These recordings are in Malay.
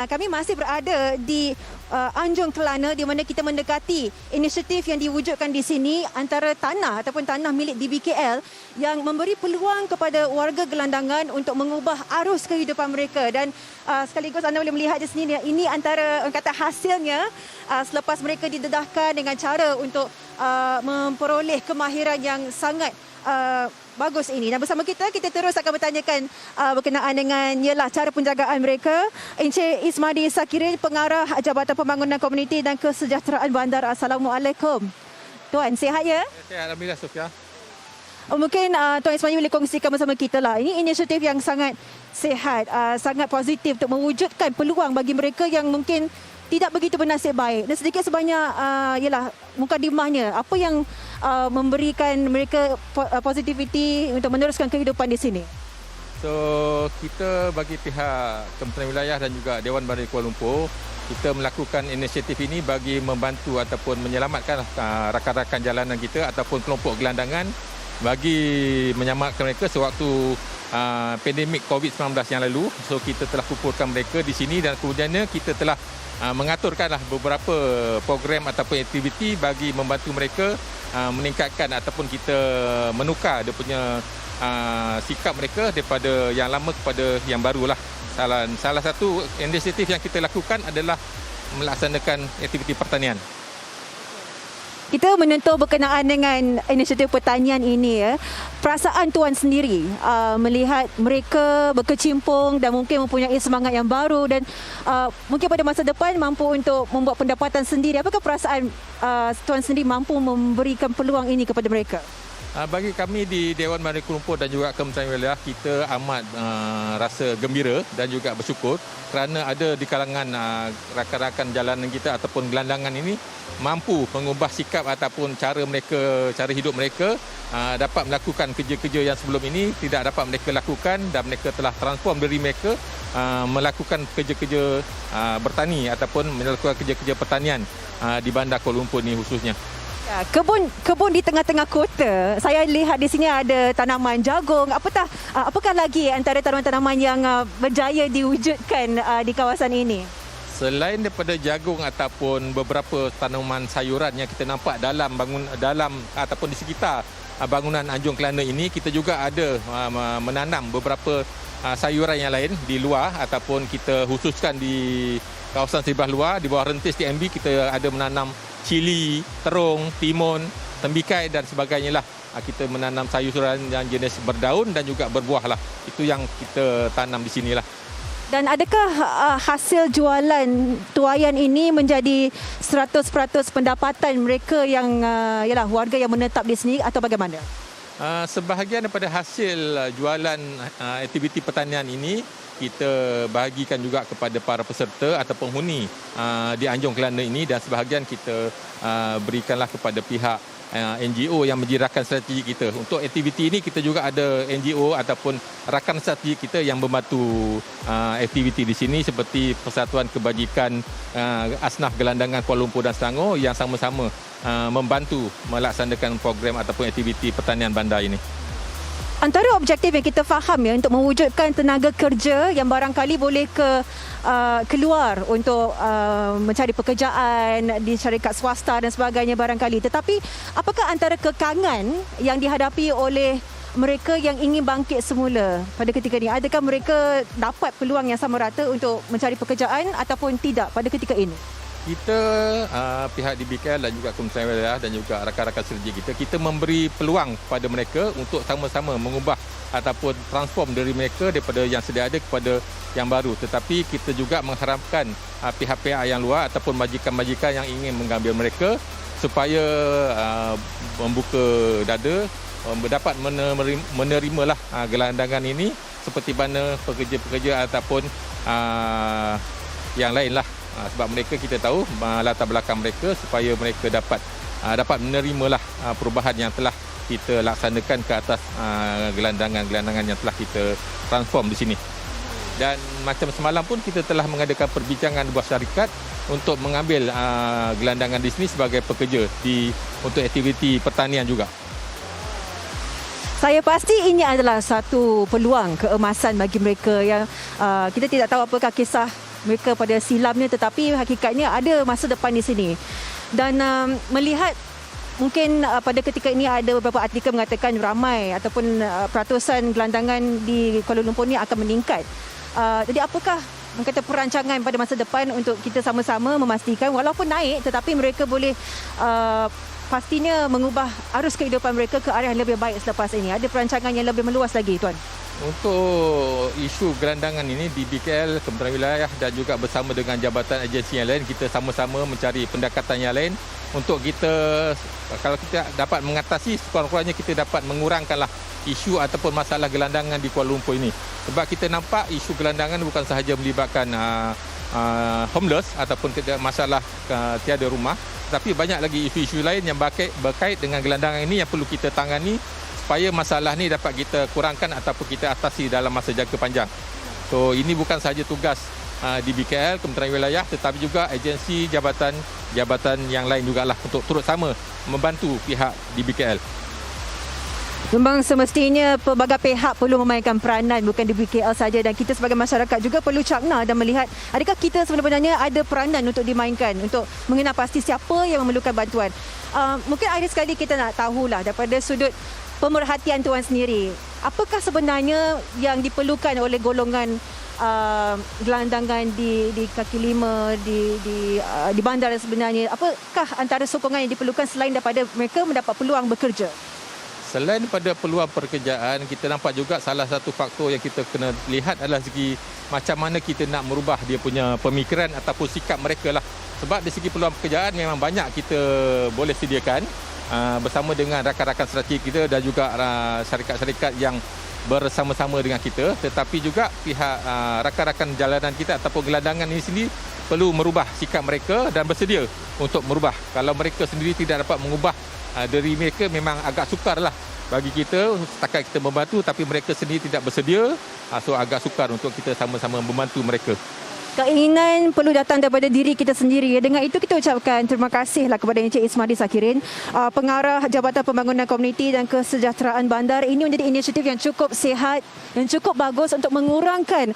Kami masih berada di Anjung Kelana di mana kita mendekati inisiatif yang diwujudkan di sini antara tanah ataupun tanah milik DBKL yang memberi peluang kepada warga gelandangan untuk mengubah arus kehidupan mereka dan sekaligus anda boleh melihat di sini ini antara kata hasilnya selepas mereka didedahkan dengan cara untuk memperoleh kemahiran yang sangat bagus ini. Dan bersama kita terus akan bertanyakan berkenaan dengan ialah cara penjagaan mereka. Encik Ismadi Sakirin, Pengarah Jabatan Pembangunan Komuniti dan Kesejahteraan Bandar. Assalamualaikum. Tuan, sihat ya? Sihat, Alhamdulillah, Sofia. Mungkin Tuan Ismadi boleh kongsikan bersama kita lah. Ini inisiatif yang sangat sihat, sangat positif untuk mewujudkan peluang bagi mereka yang mungkin tidak begitu bernasib baik. Dan sedikit sebanyak ialah mukadimahnya. Apa yang memberikan mereka positivity untuk meneruskan kehidupan di sini? So, kita bagi pihak Kementerian Wilayah dan juga Dewan Bandar Kuala Lumpur, kita melakukan inisiatif ini bagi membantu ataupun menyelamatkan rakan-rakan jalanan kita ataupun kelompok gelandangan bagi menyelamatkan mereka sewaktu pandemik COVID-19 yang lalu. So, kita telah kumpulkan mereka di sini dan kemudiannya kita telah mengaturkanlah beberapa program ataupun aktiviti bagi membantu mereka meningkatkan ataupun kita menukar dia punya sikap mereka daripada yang lama kepada yang barulah. Salah satu inisiatif yang kita lakukan adalah melaksanakan aktiviti pertanian. Kita menentu berkenaan dengan inisiatif pertanian ini ya. Perasaan tuan sendiri melihat mereka berkecimpung dan mungkin mempunyai semangat yang baru dan mungkin pada masa depan mampu untuk membuat pendapatan sendiri. Apakah perasaan tuan sendiri mampu memberikan peluang ini kepada mereka? Bagi kami di Dewan Bandar Kuala Lumpur dan juga Kementerian Wilayah, kita amat rasa gembira dan juga bersyukur kerana ada di kalangan rakan-rakan jalanan kita ataupun gelandangan ini mampu mengubah sikap ataupun cara hidup mereka, dapat melakukan kerja-kerja yang sebelum ini tidak dapat mereka lakukan dan mereka telah transform diri mereka melakukan kerja-kerja bertani ataupun melakukan kerja-kerja pertanian di Bandar Kuala Lumpur ini khususnya. Kebun di tengah-tengah kota. Saya lihat di sini ada tanaman jagung. Apakah lagi antara tanaman-tanaman yang berjaya diwujudkan di kawasan ini? Selain daripada jagung ataupun beberapa tanaman sayuran yang kita nampak dalam ataupun di sekitar bangunan Anjung Kelana ini, kita juga ada menanam beberapa sayuran yang lain di luar ataupun kita khususkan di kawasan sebelah luar di bawah rentis TMB. Kita ada menanam cili, terung, timun, tembikai dan sebagainya lah. Kita menanam sayuran yang jenis berdaun dan juga berbuah lah. Itu yang kita tanam di sini lah. Dan adakah hasil jualan tuaian ini menjadi 100% pendapatan mereka yang ialah warga yang menetap di sini atau bagaimana? Sebahagian daripada hasil jualan aktiviti pertanian ini kita bahagikan juga kepada para peserta atau penghuni di Anjung Kelana ini dan sebahagian kita berikanlah kepada pihak NGO yang menjirakan strategi kita. Untuk aktiviti ini kita juga ada NGO ataupun rakan strategi kita yang membantu aktiviti di sini seperti Persatuan Kebajikan Asnaf Gelandangan Kuala Lumpur dan Selangor yang sama-sama membantu melaksanakan program ataupun aktiviti pertanian bandar ini. Antara objektif yang kita faham ya untuk mewujudkan tenaga kerja yang barangkali boleh keluar untuk mencari pekerjaan di syarikat swasta dan sebagainya barangkali. Tetapi apakah antara kekangan yang dihadapi oleh mereka yang ingin bangkit semula pada ketika ini? Adakah mereka dapat peluang yang sama rata untuk mencari pekerjaan ataupun tidak pada ketika ini? Kita pihak DBKL dan juga Kementerian Wilayah dan juga rakan-rakan strategi kita memberi peluang kepada mereka untuk sama-sama mengubah ataupun transform diri mereka daripada yang sedia ada kepada yang baru. Tetapi kita juga mengharapkan pihak-pihak yang luar ataupun majikan-majikan yang ingin mengambil mereka supaya membuka dada, dapat menerimalah gelandangan ini seperti mana pekerja-pekerja ataupun yang lainlah. Sebab mereka kita tahu latar belakang mereka supaya mereka dapat menerimalah perubahan yang telah kita laksanakan ke atas gelandangan-gelandangan yang telah kita transform di sini. Dan macam semalam pun kita telah mengadakan perbincangan buah syarikat untuk mengambil gelandangan di sini sebagai pekerja untuk aktiviti pertanian juga. Saya pasti ini adalah satu peluang keemasan bagi mereka yang kita tidak tahu apakah kisah mereka pada silamnya, tetapi hakikatnya ada masa depan di sini. Dan melihat mungkin pada ketika ini ada beberapa artikel mengatakan ramai ataupun peratusan gelandangan di Kuala Lumpur ni akan meningkat. Jadi apakah kata perancangan pada masa depan untuk kita sama-sama memastikan walaupun naik tetapi mereka boleh pastinya mengubah arus kehidupan mereka ke arah yang lebih baik selepas ini. Ada perancangan yang lebih meluas lagi, Tuan? Untuk isu gelandangan ini di BKL, Kementerian Wilayah dan juga bersama dengan jabatan agensi yang lain, kita sama-sama mencari pendekatan yang lain untuk kita, kalau kita dapat mengatasi, sekurang-kurangnya kita dapat mengurangkanlah isu ataupun masalah gelandangan di Kuala Lumpur ini. Sebab kita nampak isu gelandangan bukan sahaja melibatkan homeless ataupun masalah tiada rumah, tapi banyak lagi isu-isu lain yang berkait dengan gelandangan ini yang perlu kita tangani supaya masalah ni dapat kita kurangkan ataupun kita atasi dalam masa jangka panjang. So ini bukan sahaja tugas di BKL, Kementerian Wilayah, tetapi juga agensi jabatan yang lain jugalah untuk turut sama membantu pihak di BKL. Memang semestinya pelbagai pihak perlu memainkan peranan, bukan di BKL saja, dan kita sebagai masyarakat juga perlu cakna dan melihat adakah kita sebenarnya ada peranan untuk dimainkan untuk mengenal pasti siapa yang memerlukan bantuan. Mungkin akhir sekali kita nak tahulah daripada sudut pemerhatian Tuan sendiri, apakah sebenarnya yang diperlukan oleh golongan gelandangan di kaki lima di bandar sebenarnya? Apakah antara sokongan yang diperlukan selain daripada mereka mendapat peluang bekerja? Selain pada peluang pekerjaan, kita nampak juga salah satu faktor yang kita kena lihat adalah segi macam mana kita nak merubah dia punya pemikiran ataupun sikap mereka lah. Sebab dari segi peluang pekerjaan memang banyak kita boleh sediakan bersama dengan rakan-rakan strategi kita dan juga syarikat-syarikat yang bersama-sama dengan kita. Tetapi juga pihak rakan-rakan jalanan kita ataupun gelandangan ini sendiri perlu merubah sikap mereka dan bersedia untuk merubah. Kalau mereka sendiri tidak dapat mengubah dari mereka, memang agak sukar lah bagi kita setakat kita membantu, tapi mereka sendiri tidak bersedia, so agak sukar untuk kita sama-sama membantu mereka. Keinginan perlu datang daripada diri kita sendiri. Dengan itu kita ucapkan terima kasihlah kepada Encik Ismadi Sakirin, Pengarah Jabatan Pembangunan Komuniti dan Kesejahteraan Bandar. Ini menjadi inisiatif yang cukup sihat, yang cukup bagus untuk mengurangkan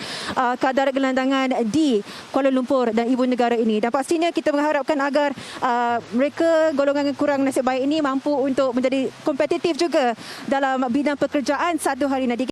kadar gelandangan di Kuala Lumpur dan ibu negara ini. Dan pastinya kita mengharapkan agar mereka golongan kurang nasib baik ini mampu untuk menjadi kompetitif juga dalam bidang pekerjaan satu hari nanti.